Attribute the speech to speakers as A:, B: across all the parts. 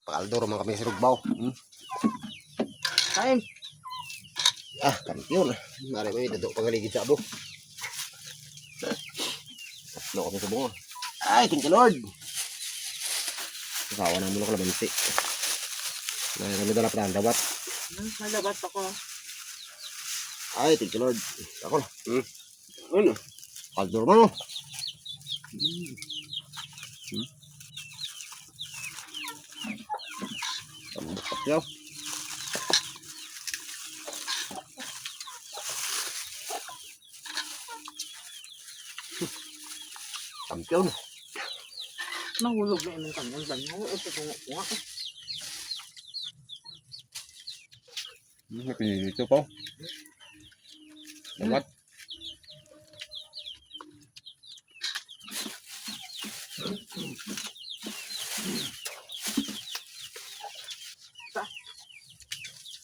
A: Pakaldor man kami sa Rugbaw. Kain. Kampiyon. Mari mo dito pagaligid sa abo. No kami sa bunga. Ay, thank you Lord. Kasawa na mo lang kalamansi. Kami dala pa dapat.
B: Malabat ako.
A: Ay, thank you Lord. Ako na. Ano? Kaldor mo. Tambok yaw. Kampiyon.
B: Nahulog na yung kanyang banyo. Ito tungo-tungo.
A: Dito po. Dapat.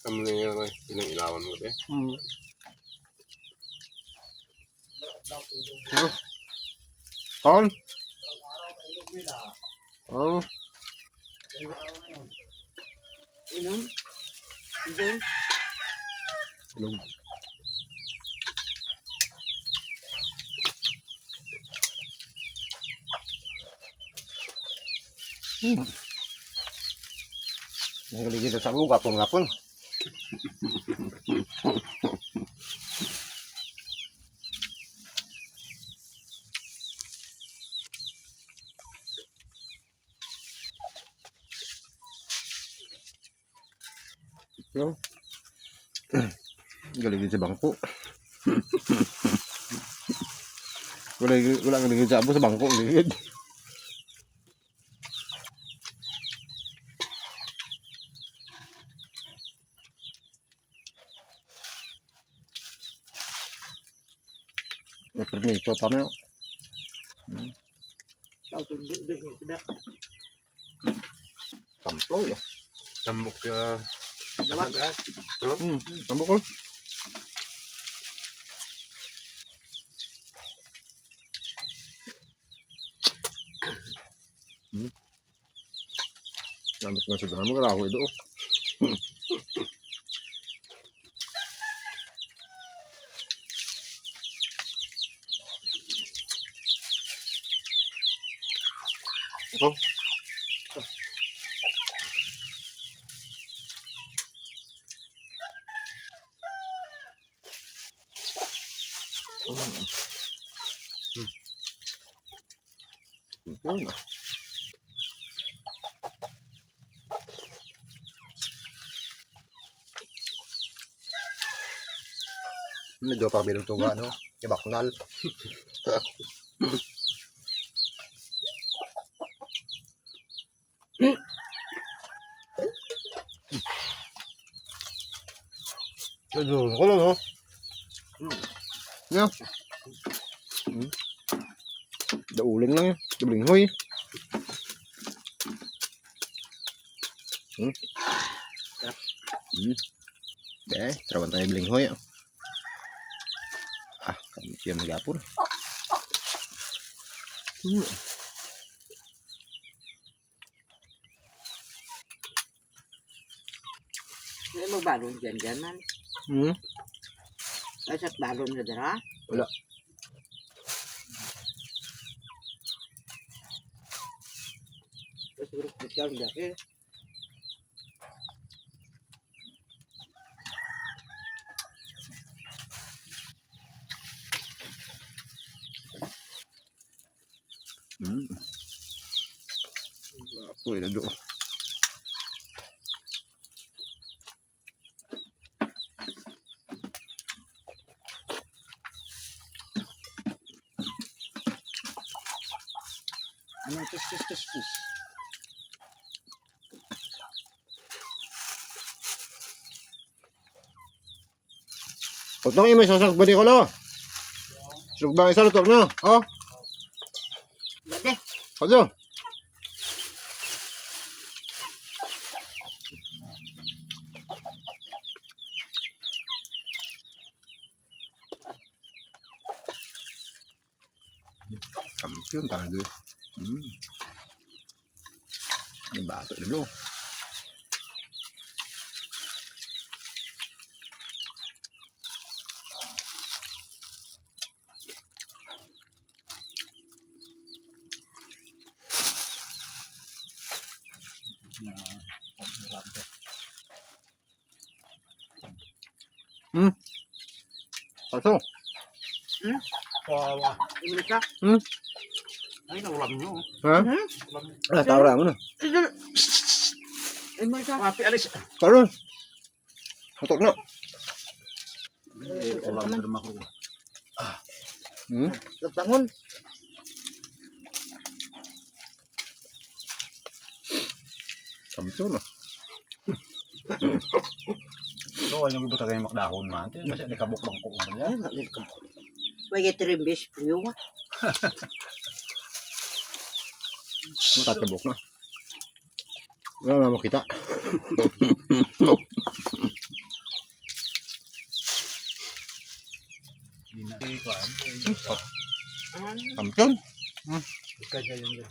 A: Kamu na yung ilang-ilawan mo ba? Kon? Oh.
B: Inom? Inom?
A: Inom. Nagaligid sa sabong kapon-kapon. No? Galigid sa bangko. Wala galigid sa abo sa bangko. Galigid. Permiso pa na. Tamplo ya. Tambok ya. Tambok ko. Gamit nga sa damo kala ko ito. Ito. Ito na. Medyo pa bilog ito ano? Ibaknal. Medyo ko lang no? Yeah. Dauling lang yun. Dauling hoy. Okay, terawan tayo biling hoy. Kami siya magapon.
B: May magbalon dyan man. Ay, sa balon na dara?
A: Wala.
B: Siguro special dahil.
A: Apa ini doh?
B: Ano tis.
A: Potong ini sosok body ko lo. Sugbang isa lutok na. Oh.
B: Bade.
A: Ajo. Kampiyon talaga. Yung bato dulu. Pasok.
C: Kawawa.
B: Imili ka.
C: Ay, naulam nyo.
A: Ha? Ah, tawra mo na.
B: Imili ka.
C: Papi, alis.
A: Karon. Tutok na.
C: Ulam na naman ako.
B: Labangon.
A: Samso na.
C: So, ano yung buta kayo makdahon man? Kasi di kabuk lang ko uman yan.
B: Wagi trimbis. Puyo nga.
A: Matatabok na. Wala na makita.
C: Hindi na.
A: Samson.
C: Kaya yun yun.